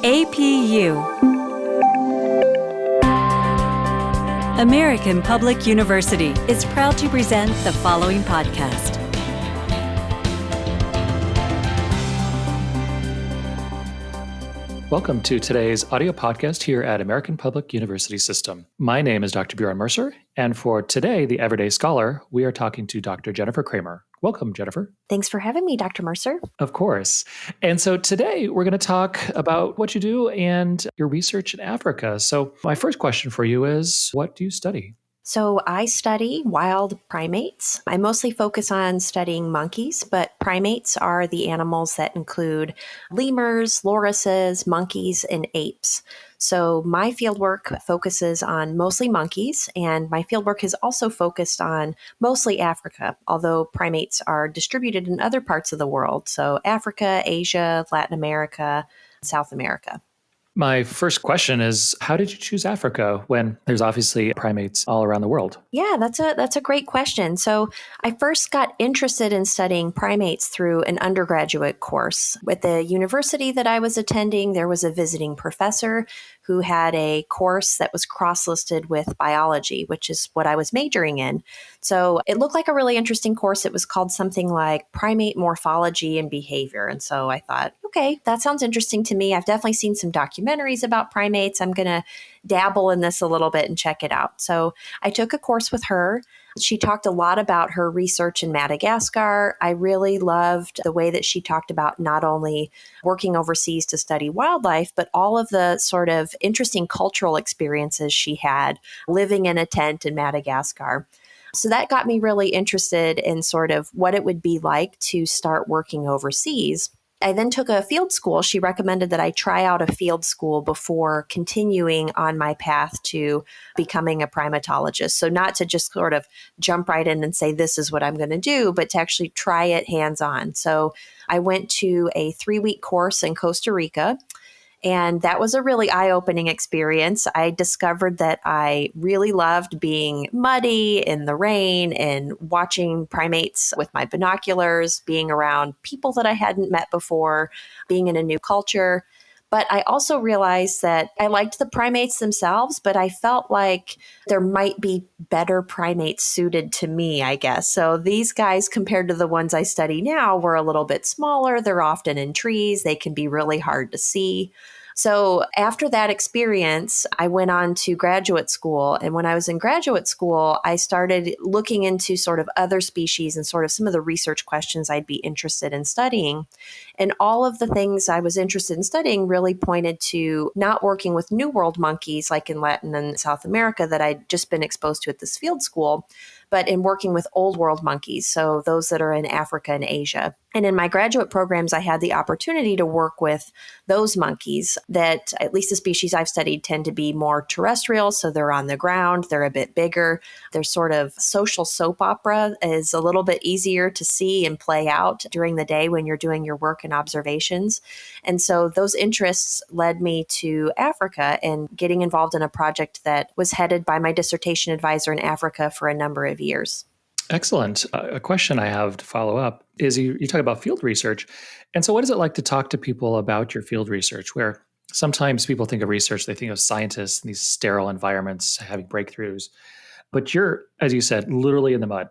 APU, American Public University, is proud to present the following podcast. Welcome to today's audio podcast here at American Public University System. My name is Dr. Bjorn Mercer, and for today, the Everyday Scholar, we are talking to Dr. Jennifer Cramer. Welcome, Jennifer. Thanks for having me, Dr. Mercer. Of course. And so today, we're going to talk about what you do and your research in Africa. So my first question for you is, what do you study? So I study wild primates. I mostly focus on studying monkeys, but primates are the animals that include lemurs, lorises, monkeys, and apes. So my fieldwork focuses on mostly monkeys, and my fieldwork is also focused on mostly Africa, although primates are distributed in other parts of the world. So Africa, Asia, Latin America, South America. My first question is, how did you choose Africa when there's obviously primates all around the world? Yeah, that's a great question. So I first got interested in studying primates through an undergraduate course. At the university that I was attending, there was a visiting professor who had a course that was cross-listed with biology, which is what I was majoring in. So it looked like a really interesting course. It was called something like Primate Morphology and Behavior. And so I thought, okay, that sounds interesting to me. I've definitely seen some documentaries about primates. I'm going to dabble in this a little bit and check it out. So I took a course with her. She talked a lot about her research in Madagascar. I really loved the way that she talked about not only working overseas to study wildlife, but all of the sort of interesting cultural experiences she had living in a tent in Madagascar. So that got me really interested in sort of what it would be like to start working overseas. I then took a field school. She recommended that I try out a field school before continuing on my path to becoming a primatologist. So not to just sort of jump right in and say, this is what I'm going to do, but to actually try it hands-on. So I went to a 3-week course in Costa Rica. And that was a really eye-opening experience. I discovered that I really loved being muddy in the rain and watching primates with my binoculars, being around people that I hadn't met before, being in a new culture. But I also realized that I liked the primates themselves, but I felt like there might be better primates suited to me, I guess. So these guys, compared to the ones I study now, were a little bit smaller. They're often in trees. They can be really hard to see. So after that experience, I went on to graduate school. And when I was in graduate school, I started looking into sort of other species and sort of some of the research questions I'd be interested in studying. And all of the things I was interested in studying really pointed to not working with New World monkeys like in Latin and South America that I'd just been exposed to at this field school, but in working with Old World monkeys, so those that are in Africa and Asia. And in my graduate programs, I had the opportunity to work with those monkeys that, at least the species I've studied, tend to be more terrestrial, so they're on the ground, they're a bit bigger. Their sort of social soap opera is a little bit easier to see and play out during the day when you're doing your work and observations. And so those interests led me to Africa and getting involved in a project that was headed by my dissertation advisor in Africa for a number of years. Excellent. A question I have to follow up is you talk about field research. And so what is it like to talk to people about your field research, where sometimes people think of research, they think of scientists in these sterile environments having breakthroughs, but you're, as you said, literally in the mud.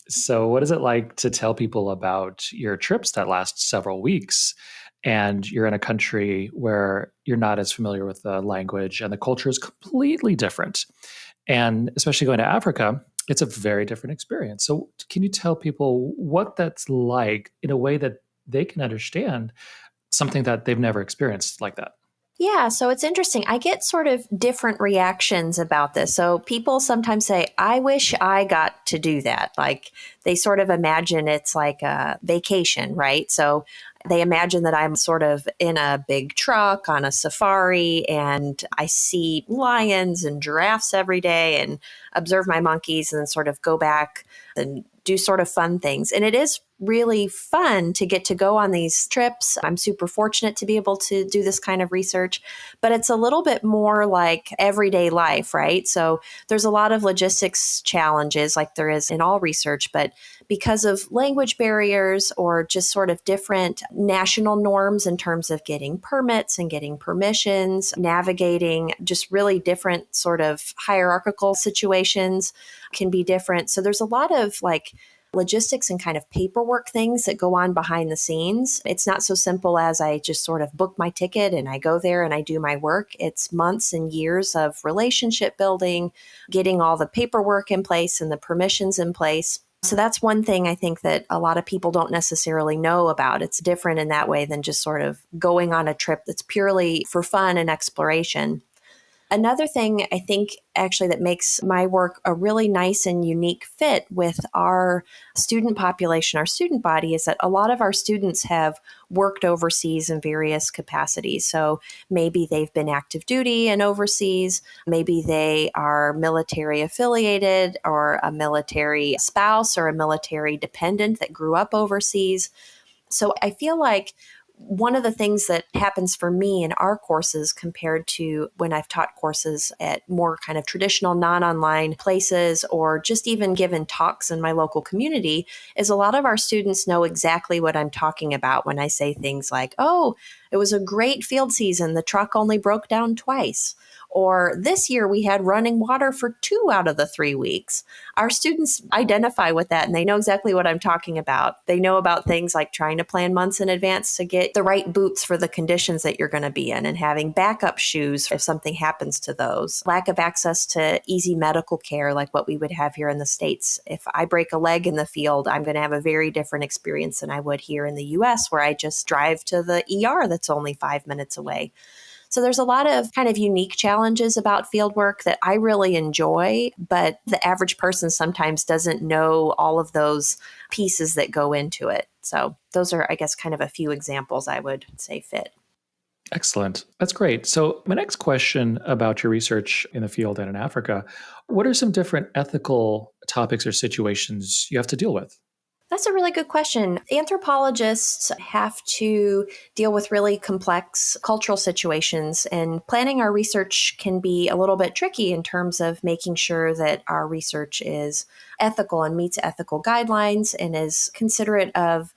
So what is it like to tell people about your trips that last several weeks and you're in a country where you're not as familiar with the language and the culture is completely different? And especially going to Africa, it's a very different experience. So can you tell people what that's like in a way that they can understand something that they've never experienced like that? Yeah, so it's interesting. I get sort of different reactions about this. So people sometimes say, I wish I got to do that. Like they sort of imagine it's like a vacation, right? So they imagine that I'm sort of in a big truck on a safari and I see lions and giraffes every day and observe my monkeys and then sort of go back and do sort of fun things. And it is really fun to get to go on these trips. I'm super fortunate to be able to do this kind of research, but it's a little bit more like everyday life, right? So there's a lot of logistics challenges like there is in all research, but because of language barriers or just sort of different national norms in terms of getting permits and getting permissions, navigating just really different sort of hierarchical situations can be different. So there's a lot of like logistics and kind of paperwork things that go on behind the scenes. It's not so simple as I just sort of book my ticket and I go there and I do my work. It's months and years of relationship building, getting all the paperwork in place and the permissions in place. So that's one thing I think that a lot of people don't necessarily know about. It's different in that way than just sort of going on a trip that's purely for fun and exploration. Another thing I think actually that makes my work a really nice and unique fit with our student population, our student body, is that a lot of our students have worked overseas in various capacities. So maybe they've been active duty and overseas, maybe they are military affiliated or a military spouse or a military dependent that grew up overseas. So I feel like one of the things that happens for me in our courses compared to when I've taught courses at more kind of traditional non-online places or just even given talks in my local community is a lot of our students know exactly what I'm talking about when I say things like, oh, it was a great field season. The truck only broke down twice. Or this year we had running water for 2 out of the 3 weeks. Our students identify with that and they know exactly what I'm talking about. They know about things like trying to plan months in advance to get the right boots for the conditions that you're going to be in and having backup shoes if something happens to those. Lack of access to easy medical care like what we would have here in the States. If I break a leg in the field, I'm going to have a very different experience than I would here in the US where I just drive to the ER that's only 5 minutes away. So there's a lot of kind of unique challenges about fieldwork that I really enjoy, but the average person sometimes doesn't know all of those pieces that go into it. So those are, I guess, kind of a few examples I would say fit. Excellent. That's great. So, my next question about your research in the field and in Africa, what are some different ethical topics or situations you have to deal with? That's a really good question. Anthropologists have to deal with really complex cultural situations, and planning our research can be a little bit tricky in terms of making sure that our research is ethical and meets ethical guidelines and is considerate of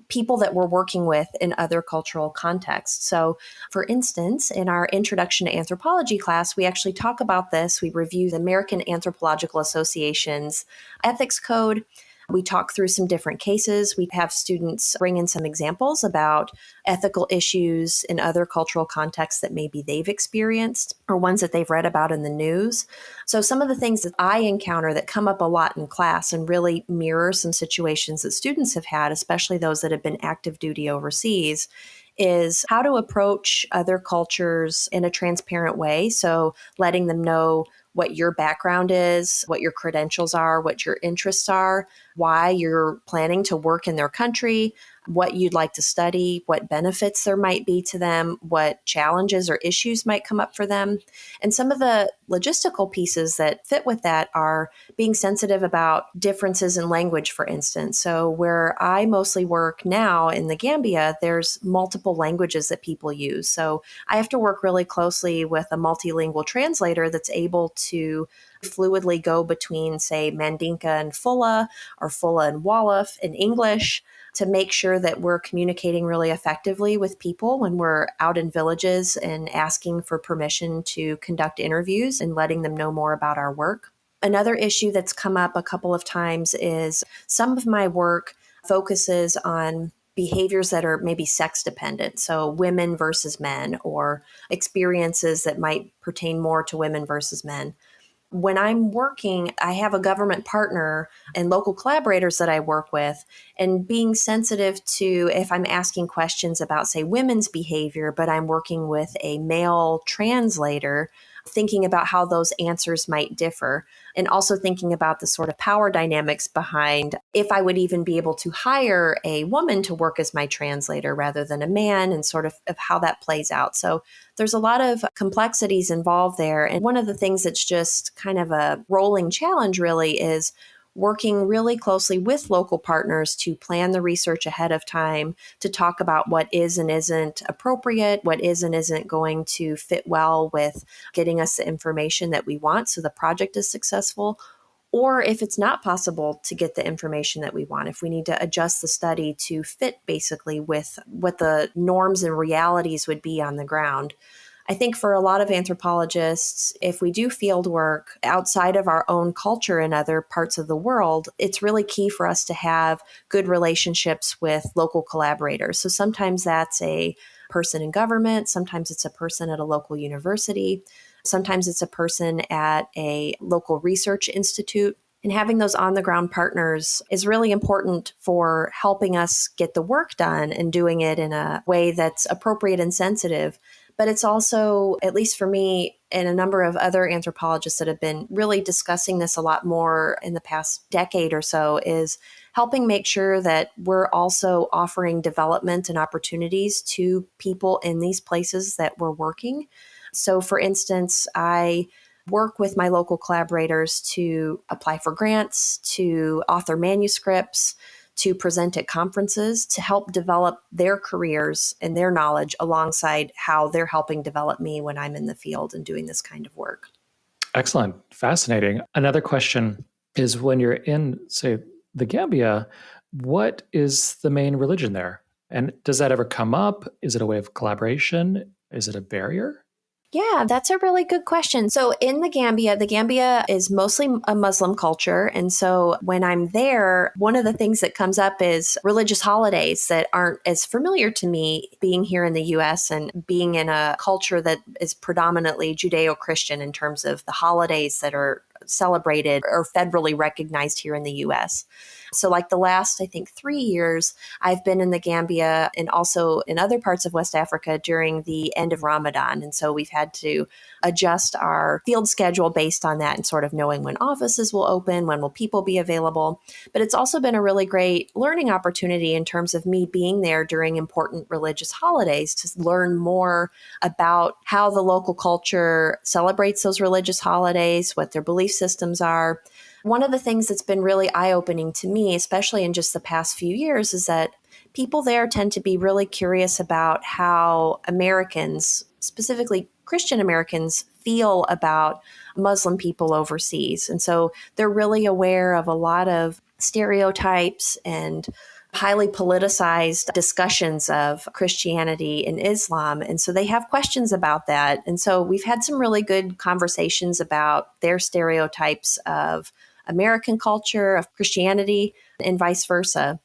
people that we're working with in other cultural contexts. So, for instance, in our Introduction to Anthropology class, we actually talk about this. We review the American Anthropological Association's ethics code. We talk through some different cases. We have students bring in some examples about ethical issues in other cultural contexts that maybe they've experienced or ones that they've read about in the news. So some of the things that I encounter that come up a lot in class and really mirror some situations that students have had, especially those that have been active duty overseas, is how to approach other cultures in a transparent way. So letting them know what your background is, what your credentials are, what your interests are, why you're planning to work in their country, what you'd like to study, what benefits there might be to them, what challenges or issues might come up for them. And some of the logistical pieces that fit with that are being sensitive about differences in language, for instance. So where I mostly work now in the Gambia, there's multiple languages that people use. So I have to work really closely with a multilingual translator that's able to fluidly go between, say, Mandinka and Fulla or Fulla and Wolof in English to make sure that we're communicating really effectively with people when we're out in villages and asking for permission to conduct interviews and letting them know more about our work. Another issue that's come up a couple of times is some of my work focuses on behaviors that are maybe sex dependent. So women versus men or experiences that might pertain more to women versus men. When I'm working, I have a government partner and local collaborators that I work with, and being sensitive to if I'm asking questions about, say, women's behavior, but I'm working with a male translator, thinking about how those answers might differ, and also thinking about the sort of power dynamics behind if I would even be able to hire a woman to work as my translator rather than a man, and sort of how that plays out. So there's a lot of complexities involved there. And one of the things that's just kind of a rolling challenge really is working really closely with local partners to plan the research ahead of time, to talk about what is and isn't appropriate, what is and isn't going to fit well with getting us the information that we want so the project is successful. Or if it's not possible to get the information that we want, if we need to adjust the study to fit basically with what the norms and realities would be on the ground. I think for a lot of anthropologists, if we do field work outside of our own culture in other parts of the world, it's really key for us to have good relationships with local collaborators. So sometimes that's a person in government, sometimes it's a person at a local university, sometimes it's a person at a local research institute. And having those on the ground partners is really important for helping us get the work done and doing it in a way that's appropriate and sensitive. But it's also, at least for me and a number of other anthropologists that have been really discussing this a lot more in the past decade or so, is helping make sure that we're also offering development and opportunities to people in these places that we're working. So for instance, I work with my local collaborators to apply for grants, to author manuscripts, to present at conferences, to help develop their careers and their knowledge alongside how they're helping develop me when I'm in the field and doing this kind of work. Excellent. Fascinating. Another question is, when you're in, say, the Gambia, what is the main religion there? And does that ever come up? Is it a way of collaboration? Is it a barrier? Yeah, that's a really good question. So in the Gambia is mostly a Muslim culture. And so when I'm there, one of the things that comes up is religious holidays that aren't as familiar to me being here in the US and being in a culture that is predominantly Judeo-Christian in terms of the holidays that are celebrated or federally recognized here in the US. So like the last, I think, 3 years, I've been in the Gambia and also in other parts of West Africa during the end of Ramadan. And so we've had to adjust our field schedule based on that and sort of knowing when offices will open, when will people be available. But it's also been a really great learning opportunity in terms of me being there during important religious holidays to learn more about how the local culture celebrates those religious holidays, what their belief systems are. One of the things that's been really eye-opening to me, especially in just the past few years, is that people there tend to be really curious about how Americans, specifically Christian Americans, feel about Muslim people overseas. And so they're really aware of a lot of stereotypes and highly politicized discussions of Christianity and Islam. And so they have questions about that. And so we've had some really good conversations about their stereotypes of American culture, of Christianity, and vice versa.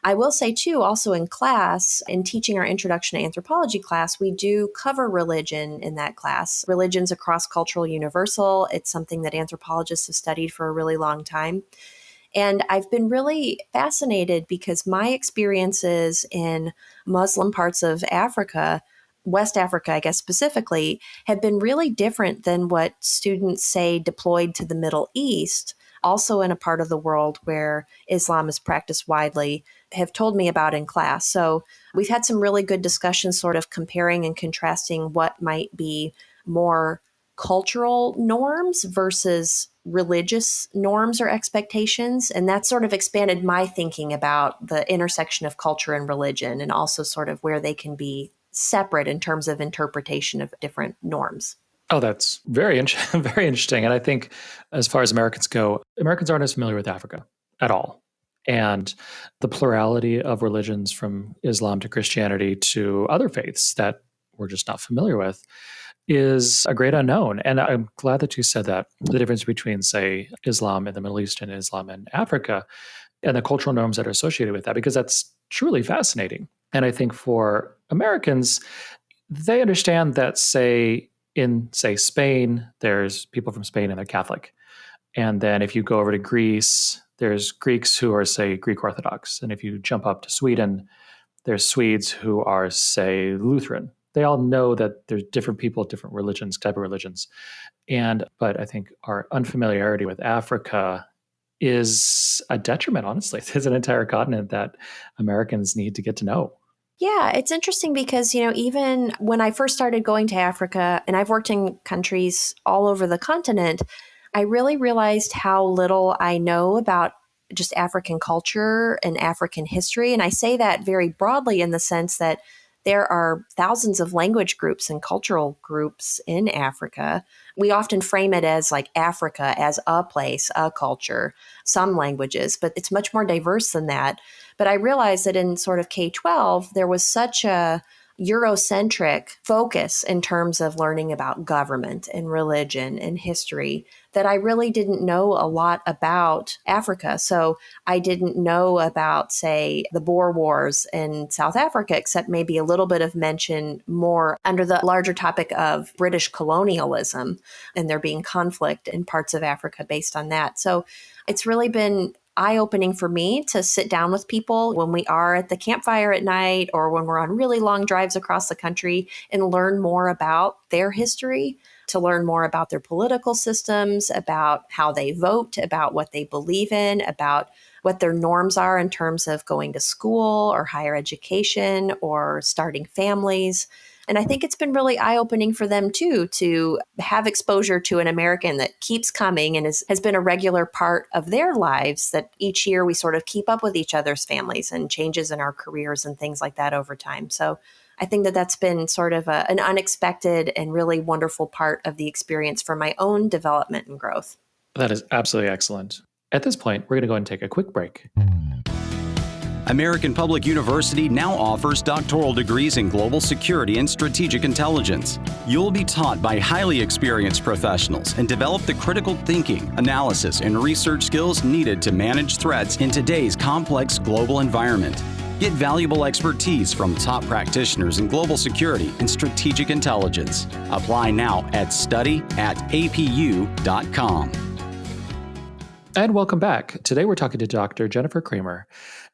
I will say, too, also in class, in teaching our Introduction to Anthropology class, we do cover religion in that class. Religion's a cross-cultural universal. It's something that anthropologists have studied for a really long time. And I've been really fascinated because my experiences in Muslim parts of Africa, West Africa, I guess specifically, have been really different than what students say deployed to the Middle East, also in a part of the world where Islam is practiced widely, have told me about in class. So we've had some really good discussions sort of comparing and contrasting what might be more cultural norms versus religious norms or expectations. And that sort of expanded my thinking about the intersection of culture and religion, and also sort of where they can be separate in terms of interpretation of different norms. Oh, that's very interesting. And I think as far as Americans go, Americans aren't as familiar with Africa at all. And the plurality of religions, from Islam to Christianity to other faiths that we're just not familiar with, is a great unknown. And I'm glad that you said that. The difference between, say, Islam in the Middle East and Islam in Africa, and the cultural norms that are associated with that, because that's truly fascinating. And I think for Americans, they understand that, in Spain, there's people from Spain and they're Catholic. And then if you go over to Greece, there's Greeks who are, say, Greek Orthodox. And if you jump up to Sweden, there's Swedes who are, say, Lutheran. They all know that there's different people, different religions, type of religions. But I think our unfamiliarity with Africa is a detriment, honestly. There's an entire continent that Americans need to get to know. Yeah, it's interesting because, even when I first started going to Africa, and I've worked in countries all over the continent, I really realized how little I know about just African culture and African history. And I say that very broadly in the sense that there are thousands of language groups and cultural groups in Africa. We often frame it as like Africa as a place, a culture, some languages, but it's much more diverse than that. But I realized that in sort of K-12, there was such a Eurocentric focus in terms of learning about government and religion and history that I really didn't know a lot about Africa. So I didn't know about, say, the Boer Wars in South Africa, except maybe a little bit of mention more under the larger topic of British colonialism and there being conflict in parts of Africa based on that. So it's really been eye-opening for me to sit down with people when we are at the campfire at night or when we're on really long drives across the country and learn more about their history, to learn more about their political systems, about how they vote, about what they believe in, about what their norms are in terms of going to school or higher education or starting families. And I think it's been really eye-opening for them, too, to have exposure to an American that keeps coming and has been a regular part of their lives, that each year we sort of keep up with each other's families and changes in our careers and things like that over time. So I think that that's been sort of an unexpected and really wonderful part of the experience for my own development and growth. That is absolutely excellent. At this point, we're going to go and take a quick break. American Public University now offers doctoral degrees in global security and strategic intelligence. You'll be taught by highly experienced professionals and develop the critical thinking, analysis, and research skills needed to manage threats in today's complex global environment. Get valuable expertise from top practitioners in global security and strategic intelligence. Apply now at study@apu.com. And welcome back. Today we're talking to Dr. Jennifer Cramer.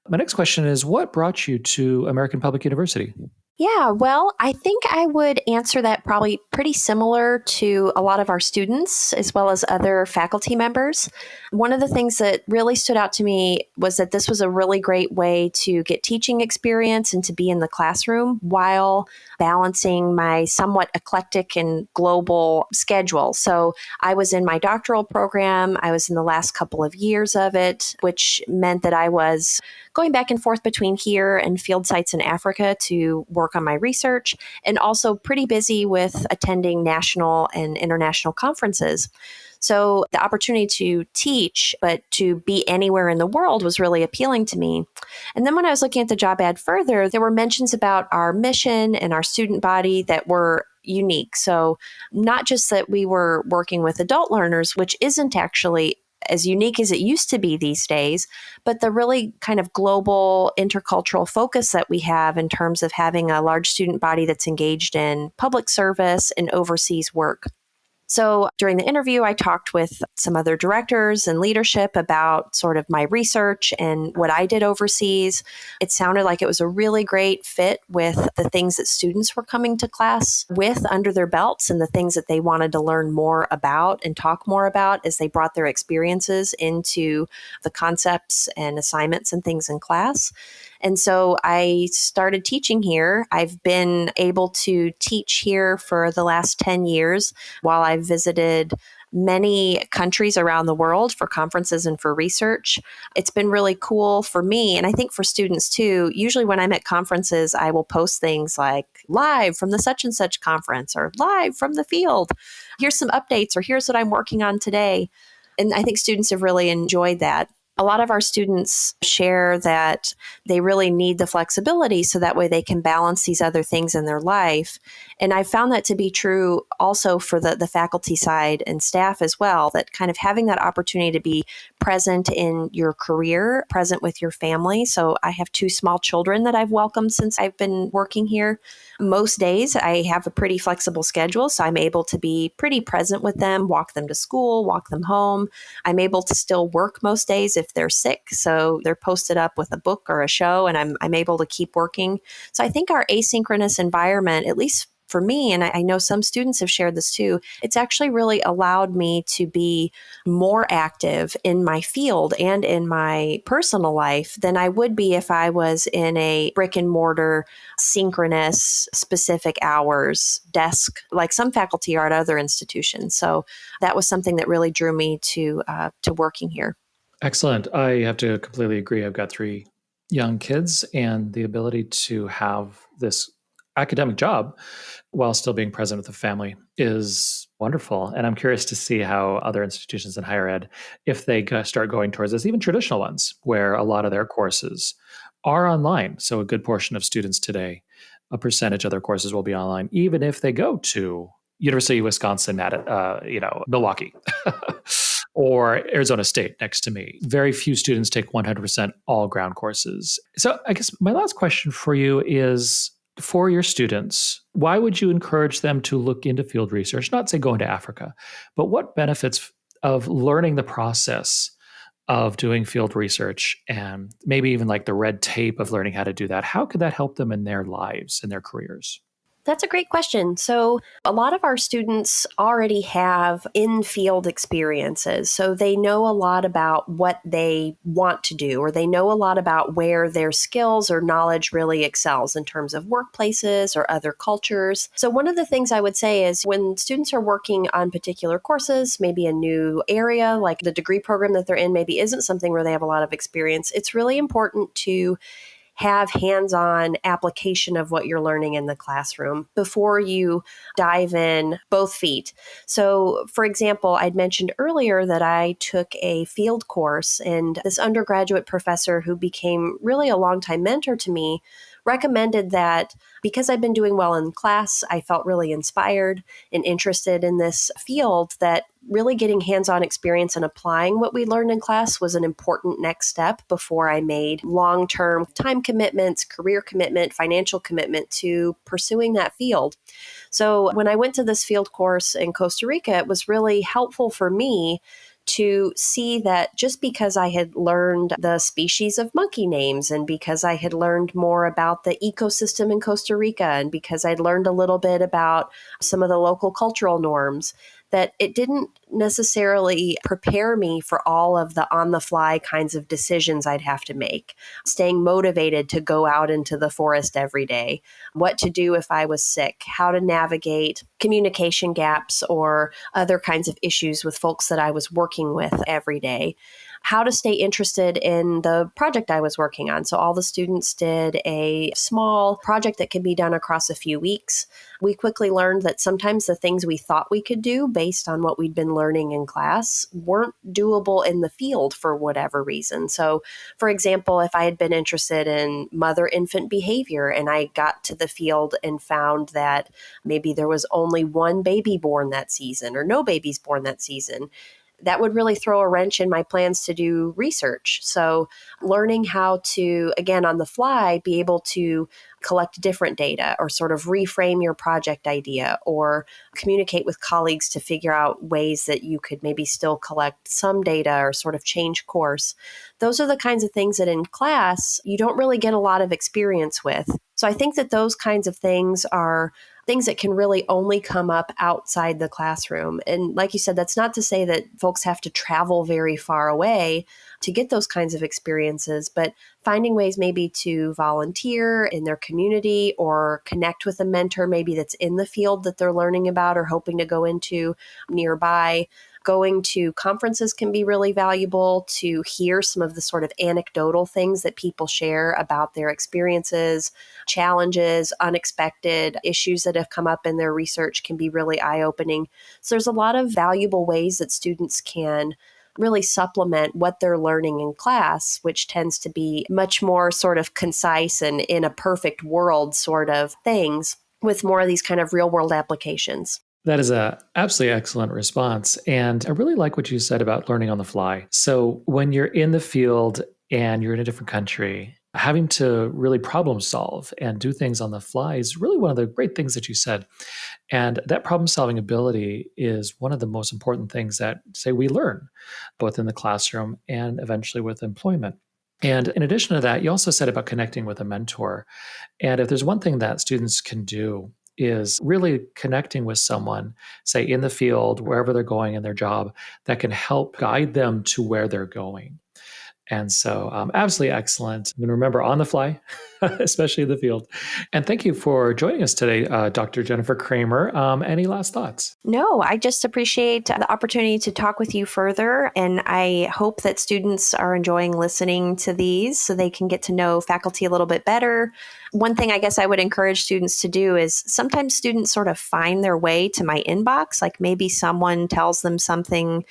My next question is, what brought you to American Public University? Yeah, well, I think I would answer that probably pretty similar to a lot of our students as well as other faculty members. One of the things that really stood out to me was that this was a really great way to get teaching experience and to be in the classroom while balancing my somewhat eclectic and global schedule. So I was in my doctoral program. I was in the last couple of years of it, which meant that I was going back and forth between here and field sites in Africa to work on my research, and also pretty busy with attending national and international conferences. So the opportunity to teach, but to be anywhere in the world was really appealing to me. And then when I was looking at the job ad further, there were mentions about our mission and our student body that were unique. So not just that we were working with adult learners, which isn't actually as unique as it used to be these days, but the really kind of global intercultural focus that we have in terms of having a large student body that's engaged in public service and overseas work. So during the interview, I talked with some other directors and leadership about sort of my research and what I did overseas. It sounded like it was a really great fit with the things that students were coming to class with under their belts and the things that they wanted to learn more about and talk more about as they brought their experiences into the concepts and assignments and things in class. And so I started teaching here. I've been able to teach here for the last 10 years while I've visited many countries around the world for conferences and for research. It's been really cool for me, and I think for students too. Usually when I'm at conferences, I will post things like live from the such and such conference or live from the field. Here's some updates or here's what I'm working on today. And I think students have really enjoyed that. A lot of our students share that they really need the flexibility so that way they can balance these other things in their life. And I found that to be true also for the faculty side and staff as well, that kind of having that opportunity to be present in your career, present with your family. So I have 2 small children that I've welcomed since I've been working here. Most days I have a pretty flexible schedule, so I'm able to be pretty present with them, walk them to school, walk them home. I'm able to still work most days if they're sick, so they're posted up with a book or a show, and I'm able to keep working. So I think our asynchronous environment, at least for me, and I know some students have shared this too, it's actually really allowed me to be more active in my field and in my personal life than I would be if I was in a brick and mortar, synchronous, specific hours desk, like some faculty are at other institutions. So that was something that really drew me to working here. Excellent. I have to completely agree. I've got 3 young kids, and the ability to have this academic job while still being present with the family is wonderful. And I'm curious to see how other institutions in higher ed, if they start going towards this, even traditional ones, where a lot of their courses are online. So a good portion of students today, a percentage of their courses will be online, even if they go to University of Wisconsin at Milwaukee or Arizona State next to me. Very few students take 100% all ground courses. So I guess my last question for you is, for your students, why would you encourage them to look into field research? Not say go into Africa, but what benefits of learning the process of doing field research, and maybe even like the red tape of learning how to do that? How could that help them in their lives and their careers? That's a great question. So, a lot of our students already have in-field experiences. So, they know a lot about what they want to do, or they know a lot about where their skills or knowledge really excels in terms of workplaces or other cultures. So, one of the things I would say is when students are working on particular courses, maybe a new area, like the degree program that they're in, maybe isn't something where they have a lot of experience, it's really important to have hands-on application of what you're learning in the classroom before you dive in both feet. So, for example, I'd mentioned earlier that I took a field course, and this undergraduate professor, who became really a longtime mentor to me, recommended that because I'd been doing well in class, I felt really inspired and interested in this field, that really getting hands-on experience and applying what we learned in class was an important next step before I made long-term time commitments, career commitment, financial commitment to pursuing that field. So when I went to this field course in Costa Rica, it was really helpful for me to see that just because I had learned the species of monkey names, and because I had learned more about the ecosystem in Costa Rica, and because I'd learned a little bit about some of the local cultural norms, that it didn't necessarily prepare me for all of the on-the-fly kinds of decisions I'd have to make. Staying motivated to go out into the forest every day, what to do if I was sick, how to navigate communication gaps or other kinds of issues with folks that I was working with every day, how to stay interested in the project I was working on. So all the students did a small project that could be done across a few weeks. We quickly learned that sometimes the things we thought we could do based on what we'd been learning in class weren't doable in the field for whatever reason. So, for example, if I had been interested in mother-infant behavior and I got to the field and found that maybe there was only one baby born that season or no babies born that season, that would really throw a wrench in my plans to do research. So learning how to, again, on the fly, be able to collect different data or sort of reframe your project idea or communicate with colleagues to figure out ways that you could maybe still collect some data or sort of change course. Those are the kinds of things that in class you don't really get a lot of experience with. So I think that those kinds of things are things that can really only come up outside the classroom. And like you said, that's not to say that folks have to travel very far away to get those kinds of experiences, but finding ways maybe to volunteer in their community or connect with a mentor maybe that's in the field that they're learning about or hoping to go into nearby. Going to conferences can be really valuable to hear some of the sort of anecdotal things that people share about their experiences, challenges, unexpected issues that have come up in their research can be really eye-opening. So there's a lot of valuable ways that students can really supplement what they're learning in class, which tends to be much more sort of concise and in a perfect world sort of things, with more of these kind of real world applications. That is a absolutely excellent response. And I really like what you said about learning on the fly. So when you're in the field and you're in a different country, having to really problem solve and do things on the fly is really one of the great things that you said. And that problem solving ability is one of the most important things that, say, we learn both in the classroom and eventually with employment. And in addition to that, you also said about connecting with a mentor. And if there's one thing that students can do is really connecting with someone, say in the field, wherever they're going in their job, that can help guide them to where they're going. And so, absolutely excellent. And remember, on the fly, especially in the field. And thank you for joining us today, Dr. Jennifer Cramer. Any last thoughts? No, I just appreciate the opportunity to talk with you further. And I hope that students are enjoying listening to these so they can get to know faculty a little bit better. One thing I guess I would encourage students to do is sometimes students sort of find their way to my inbox, like maybe someone tells them something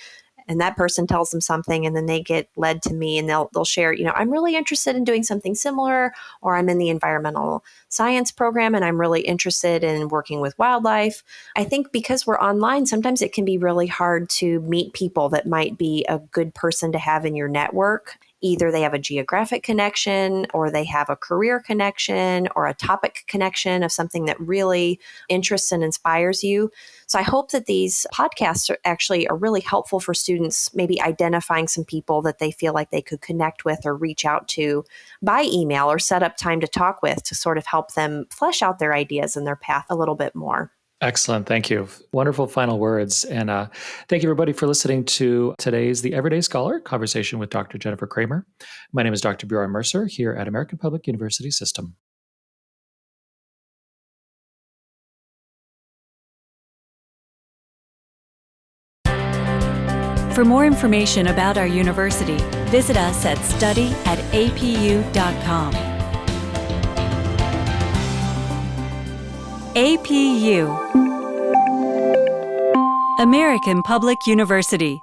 and that person tells them something and then they get led to me and they'll share, I'm really interested in doing something similar, or I'm in the environmental science program and I'm really interested in working with wildlife. I think because we're online, sometimes it can be really hard to meet people that might be a good person to have in your network. Either they have a geographic connection or they have a career connection or a topic connection of something that really interests and inspires you. So I hope that these podcasts are really helpful for students, maybe identifying some people that they feel like they could connect with or reach out to by email or set up time to talk with to sort of help them flesh out their ideas and their path a little bit more. Excellent. Thank you. Wonderful final words. And thank you, everybody, for listening to today's The Everyday Scholar conversation with Dr. Jennifer Cramer. My name is Dr. Bjorn Mercer here at American Public University System. For more information about our university, visit us at study@apu.com. APU, American Public University.